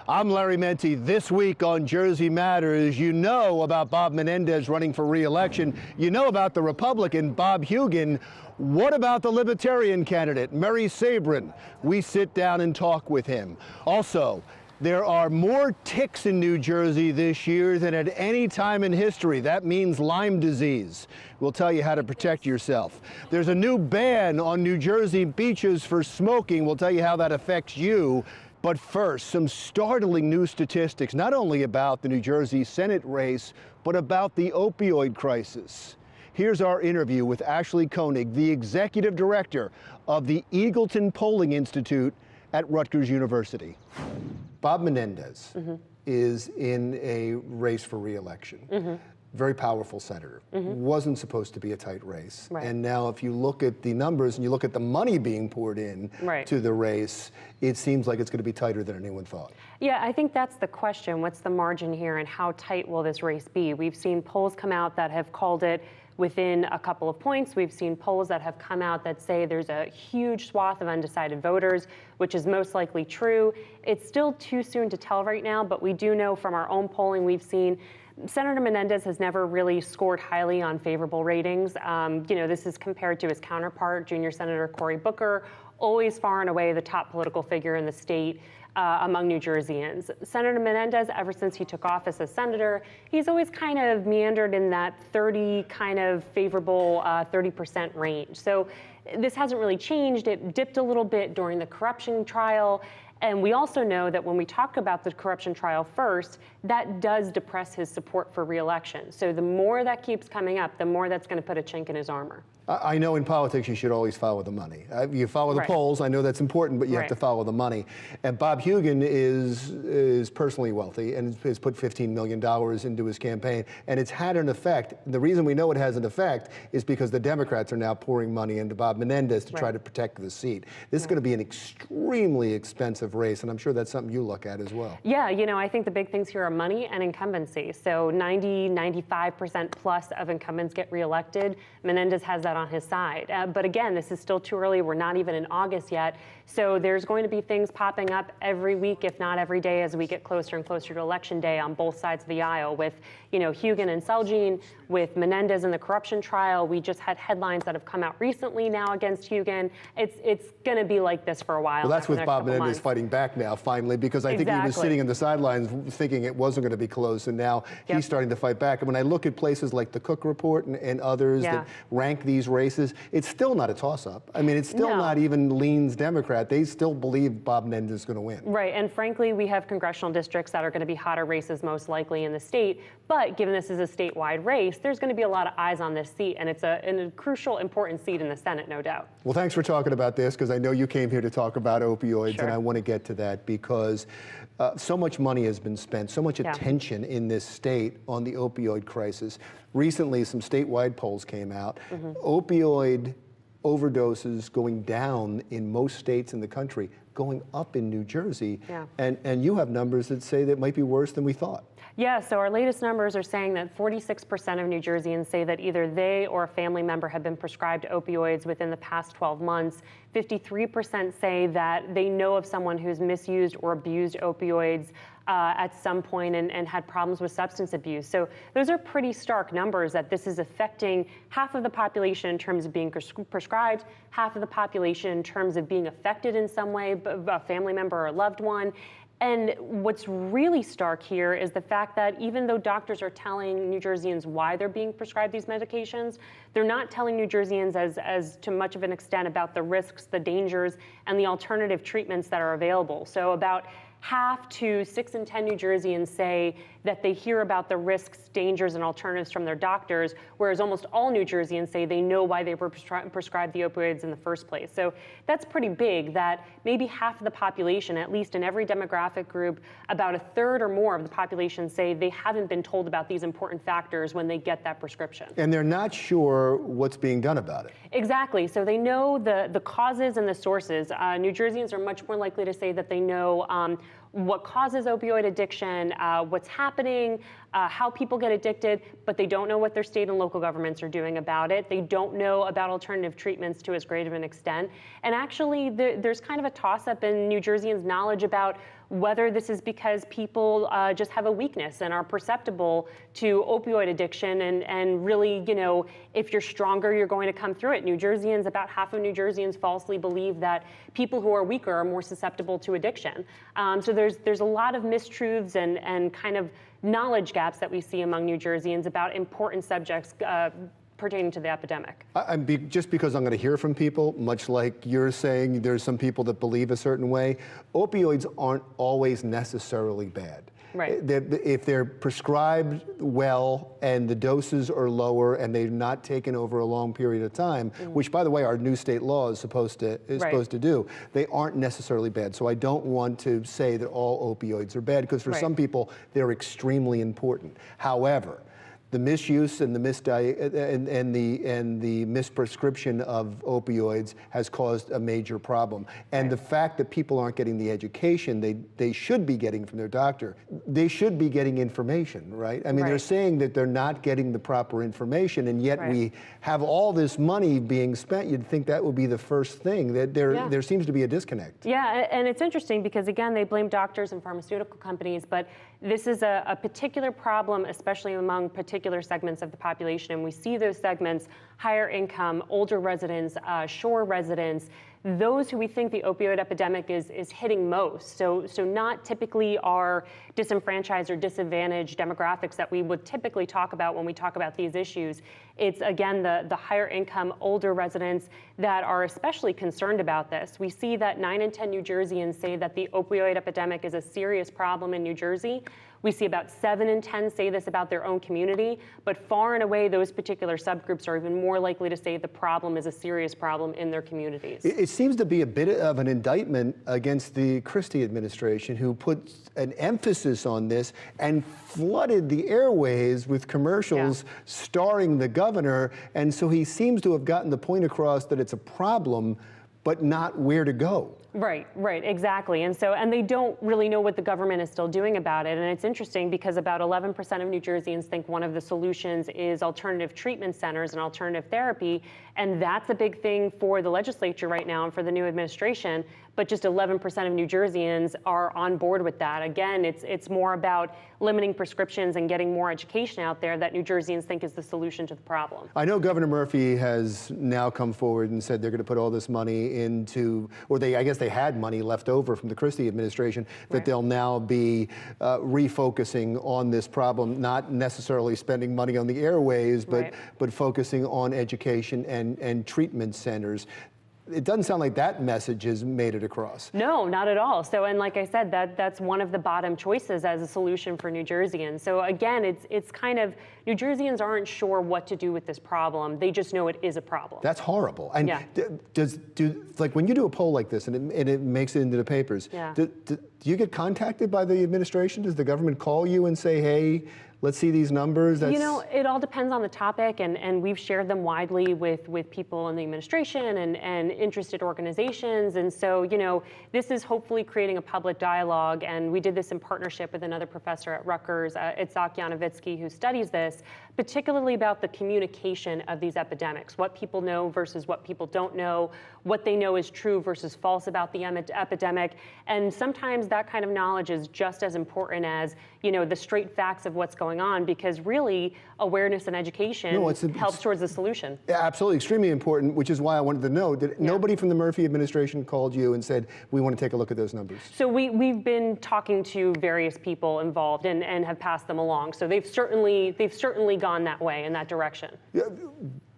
I'm Larry Menti. This week on Jersey Matters, you know about Bob Menendez running for re-election. You know about the Republican Bob Hugin. What about the Libertarian candidate, Mary Sabrin? We sit down and talk with him. Also, there are more ticks in New Jersey this year than at any time in history. That means Lyme disease. We'll tell you how to protect yourself. There's a new ban on New Jersey beaches for smoking. We'll tell you how that affects you. But first, some startling new statistics, not only about the New Jersey Senate race, but about the opioid crisis. Here's our interview with Ashley Koning, the Executive Director of the Eagleton Polling Institute at Rutgers University. Bob Menendez is in a race for re-election. Very powerful senator. Wasn't supposed to be a tight race. Right. And now if you look at the numbers and you look at the money being poured in to the race, it seems like it's going to be tighter than anyone thought. Yeah, I think that's the question. What's the margin here and how tight will this race be? We've seen polls come out that have called it within a couple of points. We've seen polls that have come out that say there's a huge swath of undecided voters, which is most likely true. It's still too soon to tell right now, but we do know from our own polling we've seen Senator Menendez has never really scored highly on favorable ratings. This is compared to his counterpart, Junior Senator Cory Booker, always far and away the top political figure in the state among New Jerseyans. Senator Menendez, ever since he took office as senator, he's always kind of meandered in that 30 kind of favorable 30% range. So this hasn't really changed. It dipped a little bit during the corruption trial. And we also know that when we talk about the corruption trial first, that does depress his support for re-election. So the more that keeps coming up, the more that's going to put a chink in his armor. I know in politics you should always follow the money. You follow the polls, I know that's important, but you have to follow the money. And Bob Hugin is personally wealthy and has put $15 million into his campaign, and it's had an effect. The reason we know it has an effect is because the Democrats are now pouring money into Bob Menendez to try to protect the seat. This is going to be an extremely expensive race, and I'm sure that's something you look at as well. Yeah, I think the big things here are money and incumbency. So 95% plus of incumbents get reelected. Menendez has that on his side. But again, this is still too early. We're not even in August yet. So there's going to be things popping up every week, if not every day, as we get closer and closer to Election Day on both sides of the aisle with, Hugin and Celgene, with Menendez in the corruption trial. We just had headlines that have come out recently now against Hugin. It's going to be like this for a while. Well, that's with Bob Menendez fighting back now, finally, because I think he was sitting in the sidelines thinking it wasn't going to be close, and now he's starting to fight back. And when I look at places like the Cook Report and others that rank these races, it's still not a toss-up. I mean, it's still not even leans Democrat. They still believe Bob Menendez is going to win. Right, and frankly, we have congressional districts that are going to be hotter races most likely in the state, but given this is a statewide race, there's going to be a lot of eyes on this seat, and it's a crucial, important seat in the Senate, no doubt. Well, thanks for talking about this, because I know you came here to talk about opioids, and I want to get to that because so much money has been spent, so much attention in this state on the opioid crisis. Recently, some statewide polls came out. Opioid overdoses going down in most states in the country, going up in New Jersey. And you have numbers that say that it might be worse than we thought. Yeah, so our latest numbers are saying that 46% of New Jerseyans say that either they or a family member have been prescribed opioids within the past 12 months. 53% say that they know of someone who's misused or abused opioids at some point and had problems with substance abuse. So those are pretty stark numbers that this is affecting half of the population in terms of being prescribed, half of the population in terms of being affected in some way, a family member or a loved one. And what's really stark here is the fact that even though doctors are telling New Jerseyans why they're being prescribed these medications, they're not telling New Jerseyans as to much of an extent about the risks, the dangers, and the alternative treatments that are available. So about half to 6 in 10 New Jerseyans say that they hear about the risks, dangers, and alternatives from their doctors, whereas almost all New Jerseyans say they know why they were prescribed the opioids in the first place. So that's pretty big, that maybe half of the population, at least in every demographic group, about a third or more of the population say they haven't been told about these important factors when they get that prescription. And they're not sure what's being done about it. Exactly. So they know the causes and the sources. New Jerseyans are much more likely to say that they know what causes opioid addiction, what's happening, how people get addicted, but they don't know what their state and local governments are doing about it. They don't know about alternative treatments to as great of an extent. And actually, there's kind of a toss-up in New Jerseyans' knowledge about whether this is because people just have a weakness and are perceptible to opioid addiction, and really, if you're stronger, you're going to come through it. About half of New Jerseyans falsely believe that people who are weaker are more susceptible to addiction. So there's a lot of mistruths and kind of knowledge gaps that we see among New Jerseyans about important subjects pertaining to the epidemic. Just because I'm going to hear from people, much like you're saying there's some people that believe a certain way, opioids aren't always necessarily bad. Right. If they're prescribed well and the doses are lower and they're not taken over a long period of time, which, by the way, our new state law is supposed to do, they aren't necessarily bad. So I don't want to say that all opioids are bad, because for some people they're extremely important. However, the misuse and the misprescription of opioids has caused a major problem. And the fact that people aren't getting the education they should be getting from their doctor, they should be getting information, right? I mean, they're saying that they're not getting the proper information, and yet we have all this money being spent. You'd think that would be the first thing. That there seems to be a disconnect. Yeah, and it's interesting because, again, they blame doctors and pharmaceutical companies, but this is a particular problem, especially among particular segments of the population, and we see those segments: higher income, older residents, shore residents, those who we think the opioid epidemic is hitting most. So not typically our disenfranchised or disadvantaged demographics that we would typically talk about when we talk about these issues. It's, again, the higher income, older residents that are especially concerned about this. We see that 9 in 10 New Jerseyans say that the opioid epidemic is a serious problem in New Jersey. We see about 7 in 10 say this about their own community, but far and away, those particular subgroups are even more likely to say the problem is a serious problem in their communities. It seems to be a bit of an indictment against the Christie administration, who put an emphasis on this and flooded the airways with commercials starring the governor. And so he seems to have gotten the point across that it's a problem, but not where to go. Right, exactly. And they don't really know what the government is still doing about it. And it's interesting because about 11% of New Jerseyans think one of the solutions is alternative treatment centers and alternative therapy. And that's a big thing for the legislature right now and for the new administration. But just 11% of New Jerseyans are on board with that. Again, it's more about limiting prescriptions and getting more education out there that New Jerseyans think is the solution to the problem. I know Governor Murphy has now come forward and said they're going to put all this money into, or I guess they had money left over from the Christie administration, that they'll now be refocusing on this problem, not necessarily spending money on the airways, but focusing on education and treatment centers. It doesn't sound like that message has made it across. No, not at all. So, and like I said, that's one of the bottom choices as a solution for New Jerseyans. So again, it's kind of, New Jerseyans aren't sure what to do with this problem. They just know it is a problem. That's horrible. And like when you do a poll like this and it makes it into the papers, do you get contacted by the administration? Does the government call you and say, hey, let's see these numbers? It all depends on the topic, and we've shared them widely with people in the administration and interested organizations. And so, this is hopefully creating a public dialogue, and we did this in partnership with another professor at Rutgers, Itzhak Yanovitsky, who studies this, particularly about the communication of these epidemics, what people know versus what people don't know, what they know is true versus false about the epidemic. And sometimes that kind of knowledge is just as important as, the straight facts of what's going on, because really awareness and education helps towards the solution. Absolutely, extremely important, which is why I wanted to know that nobody from the Murphy administration called you and said, we want to take a look at those numbers. So we've been talking to various people involved and have passed them along. So they've certainly gone that way, in that direction.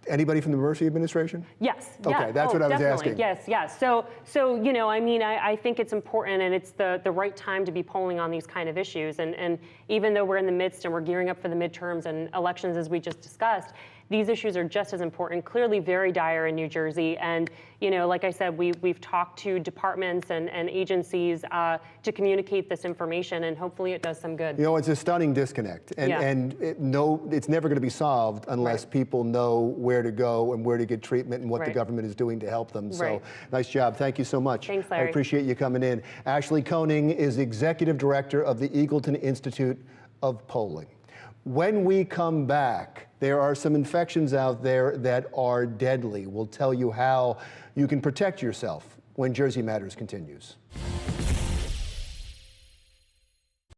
Anybody from the Murphy administration? Yes. Okay, that's what I was asking. Yes. So I think it's important, and it's the right time to be polling on these kind of issues. And even though we're in the midst and we're gearing up for the midterms and elections, as we just discussed, these issues are just as important, clearly very dire in New Jersey. And, you know, like I said, we've talked to departments and agencies to communicate this information, and hopefully it does some good. You know, it's a stunning disconnect, and it's never going to be solved unless people know where to go and where to get treatment and what the government is doing to help them. So nice job. Thank you so much. Thanks, Larry. I appreciate you coming in. Ashley Koning is Executive Director of the Eagleton Institute of Polling. When we come back, there are some infections out there that are deadly. We'll tell you how you can protect yourself when Jersey Matters continues.